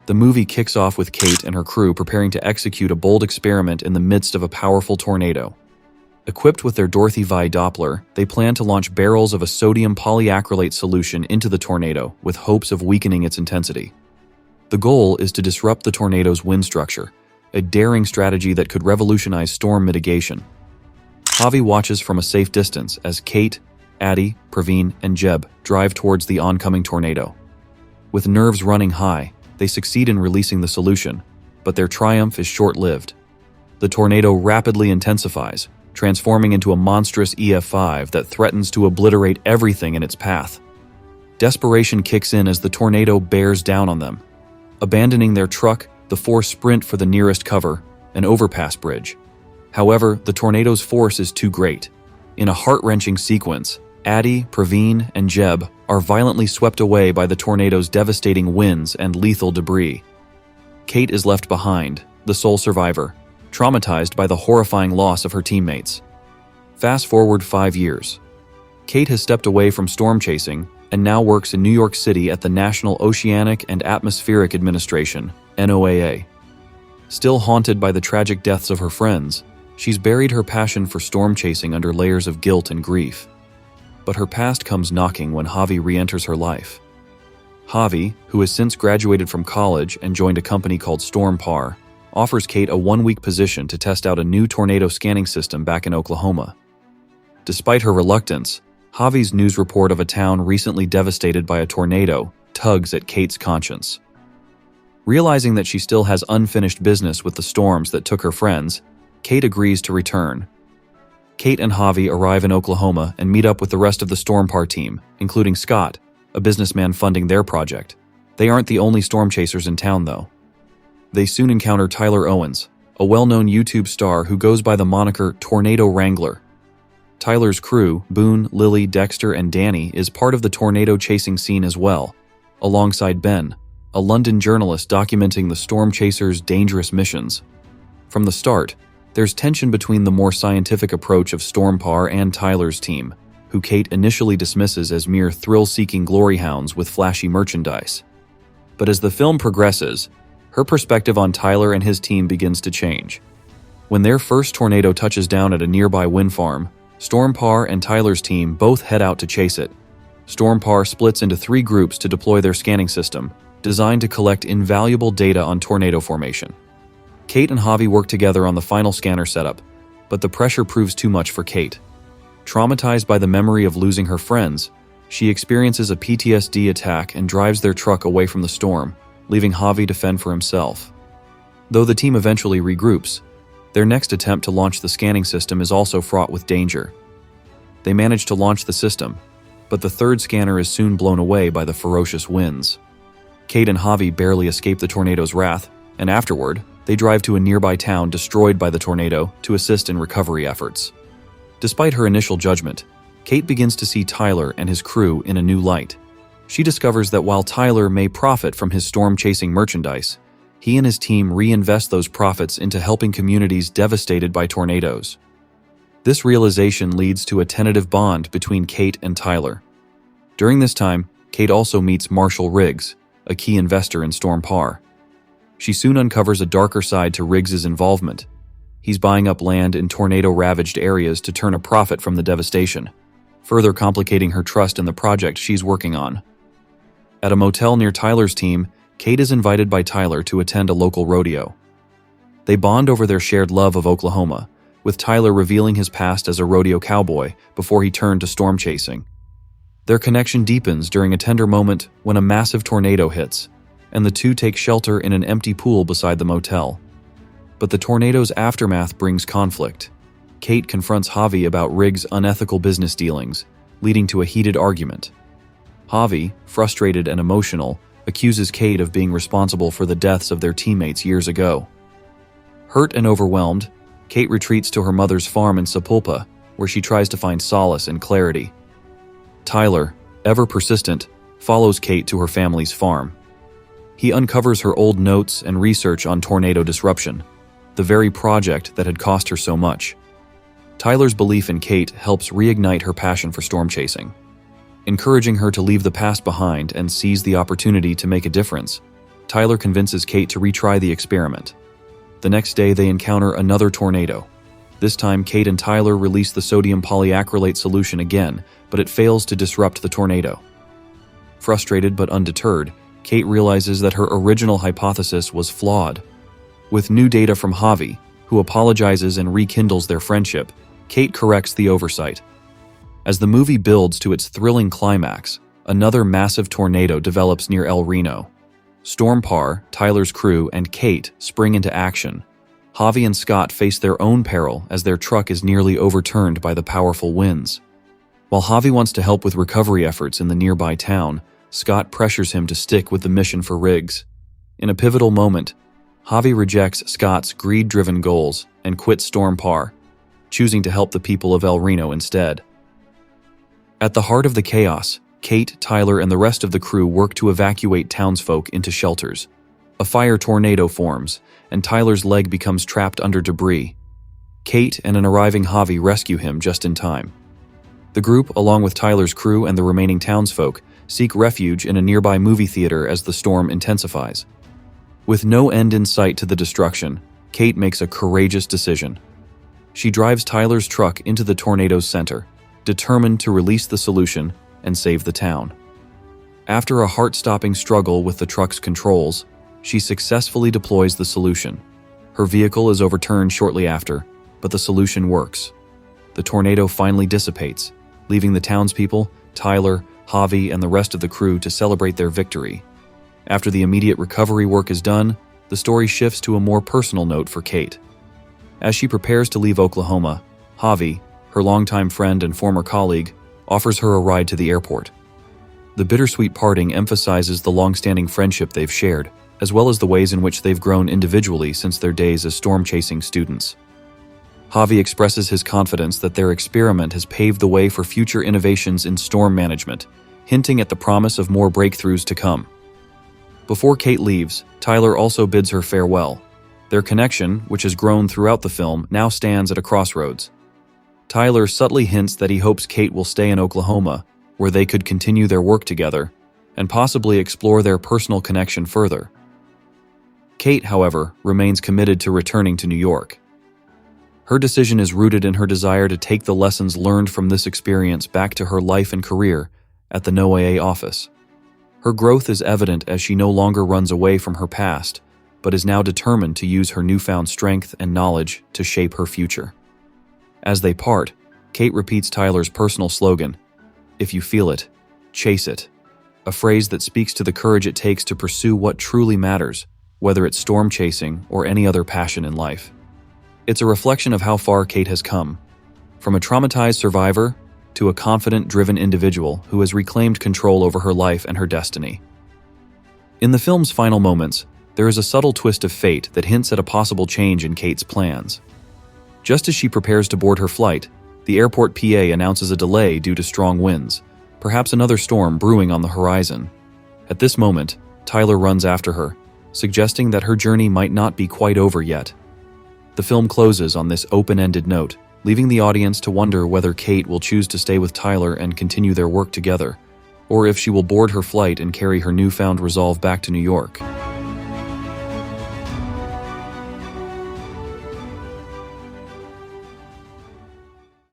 The movie kicks off with Kate and her crew preparing to execute a bold experiment in the midst of a powerful tornado. Equipped with their Dorothy Vi Doppler, they plan to launch barrels of a sodium polyacrylate solution into the tornado with hopes of weakening its intensity. The goal is to disrupt the tornado's wind structure, a daring strategy that could revolutionize storm mitigation. Javi watches from a safe distance as Kate, Addie, Praveen, and Jeb drive towards the oncoming tornado. With nerves running high, they succeed in releasing the solution, but their triumph is short-lived. The tornado rapidly intensifies, transforming into a monstrous EF5 that threatens to obliterate everything in its path. Desperation kicks in as the tornado bears down on them. Abandoning their truck, the four sprint for the nearest cover, an overpass bridge. However, the tornado's force is too great. In a heart-wrenching sequence, Addie, Praveen, and Jeb are violently swept away by the tornado's devastating winds and lethal debris. Kate is left behind, the sole survivor, traumatized by the horrifying loss of her teammates. Fast forward 5 years. Kate has stepped away from storm chasing and now works in New York City at the National Oceanic and Atmospheric Administration, NOAA. Still haunted by the tragic deaths of her friends, she's buried her passion for storm chasing under layers of guilt and grief. But her past comes knocking when Javi re-enters her life. Javi, who has since graduated from college and joined a company called StormPar, offers Kate a 1-week position to test out a new tornado scanning system back in Oklahoma. Despite her reluctance, Javi's news report of a town recently devastated by a tornado tugs at Kate's conscience. Realizing that she still has unfinished business with the storms that took her friends, Kate agrees to return. Kate and Javi arrive in Oklahoma and meet up with the rest of the StormPar team, including Scott, a businessman funding their project. They aren't the only storm chasers in town, though. They soon encounter Tyler Owens, a well-known YouTube star who goes by the moniker Tornado Wrangler. Tyler's crew, Boone, Lily, Dexter, and Danny, is part of the tornado chasing scene as well, alongside Ben, a London journalist documenting the storm chasers' dangerous missions. From the start, there's tension between the more scientific approach of StormPar and Tyler's team, who Kate initially dismisses as mere thrill-seeking glory hounds with flashy merchandise. But as the film progresses, her perspective on Tyler and his team begins to change. When their first tornado touches down at a nearby wind farm, StormPar and Tyler's team both head out to chase it. StormPar splits into 3 groups to deploy their scanning system, designed to collect invaluable data on tornado formation. Kate and Javi work together on the final scanner setup, but the pressure proves too much for Kate. Traumatized by the memory of losing her friends, she experiences a PTSD attack and drives their truck away from the storm, leaving Javi to fend for himself. Though the team eventually regroups, their next attempt to launch the scanning system is also fraught with danger. They manage to launch the system, but the third scanner is soon blown away by the ferocious winds. Kate and Javi barely escape the tornado's wrath, and afterward, they drive to a nearby town destroyed by the tornado to assist in recovery efforts. Despite her initial judgment, Kate begins to see Tyler and his crew in a new light. She discovers that while Tyler may profit from his storm-chasing merchandise, he and his team reinvest those profits into helping communities devastated by tornadoes. This realization leads to a tentative bond between Kate and Tyler. During this time, Kate also meets Marshall Riggs, a key investor in StormPar. She soon uncovers a darker side to Riggs's involvement. He's buying up land in tornado-ravaged areas to turn a profit from the devastation, further complicating her trust in the project she's working on. At a motel near Tyler's team, Kate is invited by Tyler to attend a local rodeo. They bond over their shared love of Oklahoma, with Tyler revealing his past as a rodeo cowboy before he turned to storm chasing. Their connection deepens during a tender moment when a massive tornado hits, and the two take shelter in an empty pool beside the motel. But the tornado's aftermath brings conflict. Kate confronts Javi about Riggs' unethical business dealings, leading to a heated argument. Javi, frustrated and emotional, accuses Kate of being responsible for the deaths of their teammates years ago. Hurt and overwhelmed, Kate retreats to her mother's farm in Sapulpa, where she tries to find solace and clarity. Tyler, ever persistent, follows Kate to her family's farm. He uncovers her old notes and research on tornado disruption, the very project that had cost her so much. Tyler's belief in Kate helps reignite her passion for storm chasing, encouraging her to leave the past behind and seize the opportunity to make a difference. Tyler convinces Kate to retry the experiment. The next day, they encounter another tornado. This time, Kate and Tyler release the sodium polyacrylate solution again, but it fails to disrupt the tornado. Frustrated but undeterred, Kate realizes that her original hypothesis was flawed. With new data from Javi, who apologizes and rekindles their friendship, Kate corrects the oversight. As the movie builds to its thrilling climax, another massive tornado develops near El Reno. Storm Parr, Tyler's crew, and Kate spring into action. Javi and Scott face their own peril as their truck is nearly overturned by the powerful winds. While Javi wants to help with recovery efforts in the nearby town, Scott pressures him to stick with the mission for Riggs. In a pivotal moment, Javi rejects Scott's greed-driven goals and quits Storm Parr, choosing to help the people of El Reno instead. At the heart of the chaos, Kate, Tyler, and the rest of the crew work to evacuate townsfolk into shelters. A fire tornado forms, and Tyler's leg becomes trapped under debris. Kate and an arriving Javi rescue him just in time. The group, along with Tyler's crew and the remaining townsfolk, seek refuge in a nearby movie theater as the storm intensifies. With no end in sight to the destruction, Kate makes a courageous decision. She drives Tyler's truck into the tornado's center, determined to release the solution and save the town. After a heart-stopping struggle with the truck's controls, she successfully deploys the solution. Her vehicle is overturned shortly after, but the solution works. The tornado finally dissipates, leaving the townspeople, Tyler, Javi, and the rest of the crew to celebrate their victory. After the immediate recovery work is done, the story shifts to a more personal note for Kate. As she prepares to leave Oklahoma, Javi, her longtime friend and former colleague, offers her a ride to the airport. The bittersweet parting emphasizes the long-standing friendship they've shared, as well as the ways in which they've grown individually since their days as storm-chasing students. Javi expresses his confidence that their experiment has paved the way for future innovations in storm management, hinting at the promise of more breakthroughs to come. Before Kate leaves, Tyler also bids her farewell. Their connection, which has grown throughout the film, now stands at a crossroads. Tyler subtly hints that he hopes Kate will stay in Oklahoma, where they could continue their work together, and possibly explore their personal connection further. Kate, however, remains committed to returning to New York. Her decision is rooted in her desire to take the lessons learned from this experience back to her life and career at the NOAA office. Her growth is evident as she no longer runs away from her past, but is now determined to use her newfound strength and knowledge to shape her future. As they part, Kate repeats Tyler's personal slogan, "If you feel it, chase it," a phrase that speaks to the courage it takes to pursue what truly matters, whether it's storm chasing or any other passion in life. It's a reflection of how far Kate has come, from a traumatized survivor to a confident, driven individual who has reclaimed control over her life and her destiny. In the film's final moments, there is a subtle twist of fate that hints at a possible change in Kate's plans. Just as she prepares to board her flight, the airport PA announces a delay due to strong winds, perhaps another storm brewing on the horizon. At this moment, Tyler runs after her, suggesting that her journey might not be quite over yet. The film closes on this open-ended note, leaving the audience to wonder whether Kate will choose to stay with Tyler and continue their work together, or if she will board her flight and carry her newfound resolve back to New York.